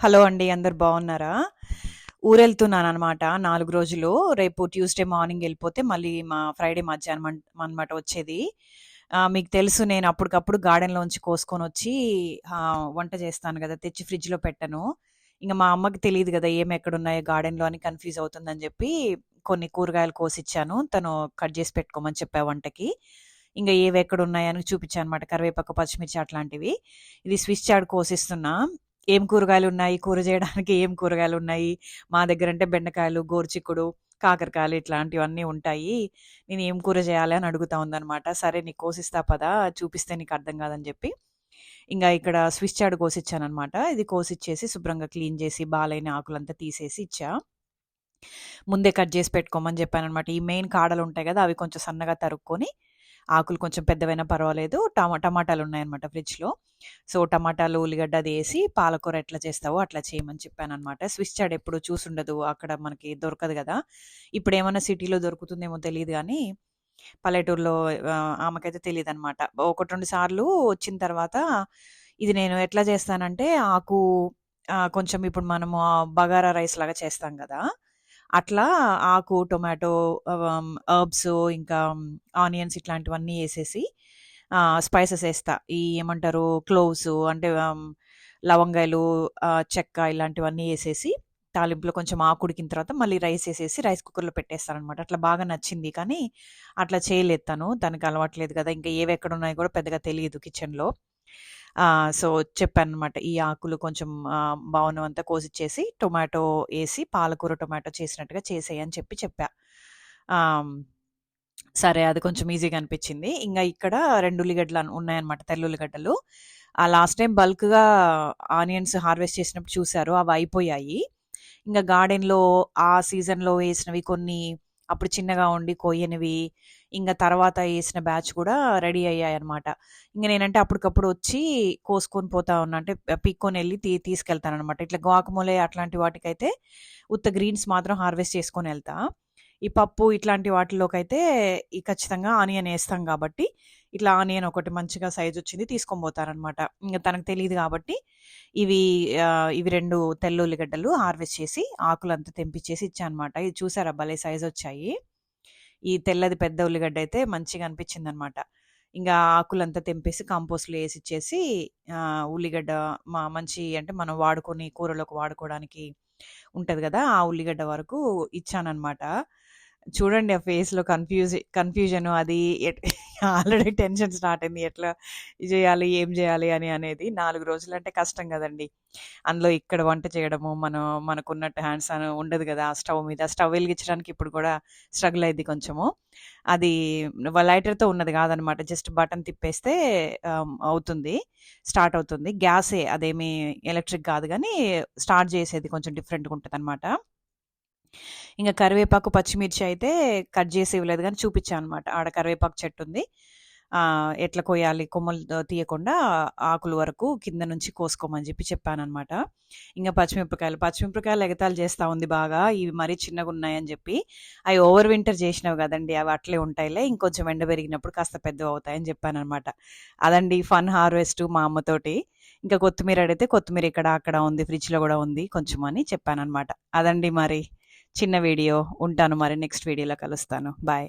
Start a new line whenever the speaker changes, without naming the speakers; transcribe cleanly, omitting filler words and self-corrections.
Hello అండి. అందరు బాగున్నారా? ఊరెళ్తున్నాననమాట 4 రోజులు. రేపు ట్యూస్‌డే మార్నింగ్ ఎళ్ళిపోతే మళ్ళీ ఫ్రైడే మధ్యాహ్నం అనమాట వచ్చేది. మీకు తెలుసు నేను అప్పటికప్పుడు గార్డెన్‌లోంచి కోసుకొనొచ్చి వంట చేస్తాను గదా! తెచ్చి ఫ్రిడ్జ్‌లో పెట్టను. ఇంక మా అమ్మకి తెలీదు గదా! ఏమెక్కడున్నాయో గార్డెన్‌లో అని కన్‌ఫ్యూజ్ అవుతుందని జెప్పి కొన్ని కూరగాయలు కోసిచ్చాను. తను కట్ జేసి పెట్టుకోమని చెప్పా వంటకి. ఇంగ ఏవెక్కడున్నాయని చూపిచ్చా అనమాట. కరివేపాకు, పచ్చిమిర్చి అట్లాంటివి. ఇది స్విస్ చార్డ్ కోసిస్తున్నా. ఏం కూరగాయలున్నాయి, కూర జేయడానికి ఏం కూరగాయలున్నాయి, మా దగ్గరంటే బెండకాయలు, గోరుచిక్కుడు, కాకరకాయలు ఇట్లాంటివన్నీ ఉంటాయి. నేను ఏం కూర జేయాలి అని అడుగుతా ఉందనమాట. సరే నీకు కోసిస్తా పదా, చూపిస్తే నీకు అర్థం గాదని జెప్పి, ఇంగా ఇక్కడ స్విస్ చార్డ్ కోసిచ్చాననమాట. ఇది కోసిచ్చేసి శుభ్రంగా క్లీన్ జేసి, బాలేని ఆకులంతా తీసేసి ఇచ్చా. ముందే కట్ జేసి పెట్టుకోమని జెప్పాననమాట. ఈ మెయిన్ కాడలుంటాయి గదా! అవి కొంచెం సన్నగా తరుక్కొని, ఆకులు కొంచెం పెద్దవైనా పర్వాలేదు. టమాటాలున్నాయనమాట ఫ్రిడ్జ్‌లో. సో, టమాటాలు, ఉల్లిగడ్డ అది ఏసి పాలకూర ఎట్లా చేస్తావో అట్లా చేయమని చెప్పాననమాట. స్విస్ చార్డ్ ఎప్పుడు చూసుండదు. అక్కడ మనకి దొరకదు గదా! ఇప్పుడేమన్నా సిటీలో దొరుకుతుందేమో తెలీదు గానీ, పల్లెటూరులో ఆమెకైతే తెలీదనమాట. 1, 2 సార్లు వచ్చిన తర్వాత ఇది నేను ఎట్లా చేస్తానంటే ఆకు కొంచెం ఇప్పుడు మనము బగారా రైస్ లాగా చేస్తాం గదా! అట్లా ఆకు, టొమాటో, హెర్బ్స్ ఇంకా ఆనియన్స్ ఇట్లాంటివన్నీ ఏసేసి స్పైసెస్ ఏస్తా. ఏమంటారు క్లోవ్స్ అంటే లవంగాలు, చెక్క ఇలాంటివన్నీ ఏసేసి తాలింపులో కొంచెం ఆకు ఉడికిన తర్వాత మళ్ళీ రైస్ ఏసేసి రైస్ కుక్కర్‌లో పెట్టేస్తాననమాట. అట్లా బాగా నచ్చింది. కానీ అట్లా చేయలేదు తను. తనకి అలవాట్లేదు గదా! ఇంకా ఏవెక్కడున్నాయో గూడా పెద్దగా తెలీదు కిచెన్‌లో. సో, చెప్పాననమాట. ఈ ఆకులు కొంచెం బావున్నవంతా కోసిచ్చేసి, టొమాటో ఏసి, పాలకూర, టొమాటో చేసినట్టుగా చేసేయి అని చెప్పా. ఆహ్, సరే అది కొంచెం ఈజీగా అనిపిచ్చింది. ఇంగ ఇక్కడ 2 ఉల్లిగడ్డలు ఉన్నాయన్నమాట. తెల్లుల్లిగడ్డలు. లాస్ట్ టైమ్ బల్క్‌గా ఆనియన్స్ హార్వెస్ట్ చేసినప్పుడు చూసారు. అవయిపోయాయి. ఇంగ గార్డెన్‌లో ఆ సీజన్‌లో ఏసినవి కొన్ని అప్పుడు చిన్నగా ఉండి కొయ్యనివి, ఇంగ తర్వాత ఏసిన బ్యాచ్ కూడా రెడీ అయ్యాయన్నమాట. ఇంగ నేనంటే అప్పటికప్పుడు వచ్చి కోసుకొని పోతా ఉన్నా. అంటే పీక్కొనెళ్ళి తీసుకెళ్తాననమాట. ఇట్లా గువాకమోలే అట్లాంటి వాటికైతే ఉత్త గ్రీన్స్ మాత్రం హార్వెస్ట్ చేసుకొనెళ్తా. ఈ పప్పు ఇట్లాంటి వాటిలోకైతే ఖచ్చితంగా ఆనియన్ ఏస్తాం గాబట్టి, ఇట్లా ఆనియన్ ఒకటి మంచిగా సైజొచ్చింది తీసుకొని పోతారనమాట. ఇంగ తనకు తెలీదు గాబట్టి, ఇవి ఇవి 2 తెల్లుల్లిగడ్డలు హార్వెస్ట్ చేసి, ఆకులంతా తెంపిచ్చేసి ఇచ్చా అనమాట. ఇది చూసారా భలే సైజొచ్చాయి. ఈ తెల్లది పెద్ద ఉల్లిగడ్డయితే మంచిగా అనిపిచ్చిందనమాట. ఇంగా ఆకులంతా తెంపేసి కంపోస్ట్‌లో ఏసిచ్చేసి ఉల్లిగడ్డ మంచి అంటే మనం వాడుకొని కూరలోకి వాడుకోవడానికి ఉంటది గదా! ఆ ఉల్లిగడ్డ వరకు ఇచ్చాననమాట. చూడండి ఆ ఫేస్‌లో కన్‌ఫ్యూజను అది ఆల్రెడీ టెన్షన్ స్టార్ట్ అయింది. ఎట్లా జేయాలి? ఏం జేయాలి? అనేది. 4 రోజులంటే కష్టం గదండీ! అందులో ఇక్కడ వంట చేయడము, మనకున్నట్టు హ్యాండ్స్ ఆన్ ఉండదు గదా! స్టవ్ మీద. స్టవ్ వెలిగించడానికి ఇప్పుడు గూడా స్ట్రగుల్ అయిద్ది కొంచెము. అది లైటర్‌తో ఉన్నది గాదనమాట. జస్ట్ బటన్ తిప్పేస్తే అవుతుంది. స్టార్ట్ అవుతుంది. గ్యాసే అదేమి ఎలక్ట్రిక్ గాదు గానీ, స్టార్ట్ జేసేది కొంచెం డిఫరెంట్‌గా ఉంటదనమాట. ఇంగ కరివేపాకు, పచ్చిమిర్చి అయితే కట్ జేసి ఇవ్వలేదు గానీ చూపిచ్చా అనమాట. ఆడ కరివేపాకు చెట్టుంది. ఎట్లా కొయ్యాలి కొమ్మలు తీయకుండా ఆకుల వరకు కింద నుంచి కోసుకోమని జెప్పి చెప్పాననమాట. ఇంగ పచ్చిమిరపకాయలు ఎగతాళి చేస్తా ఉంది బాగా. ఇవి మరీ చిన్నగున్నాయని జెప్పి. అయి ఓవర్ వింటర్ జేసినవి గదండీ! అవి అట్లే ఉంటాయిలే. ఇంకొంచెం ఎండ పెరిగినప్పుడు కాస్త పెద్దవవుతాయని జెప్పాననమాట. అదండి ఫన్ హార్వెస్టు మా అమ్మతోటి. ఇంకా కొత్తిమీర అడిగితే కొత్తిమీర ఇక్కడ, అక్కడ ఉంది. ఫ్రిడ్జ్‌లో గూడా ఉంది కొంచెం అని చెప్పాననమాట. అదండి మరి. చిన్న వీడియో. ఉంటాను మరి నెక్స్ట్ వీడియోలో కలుస్తాను. బాయ్.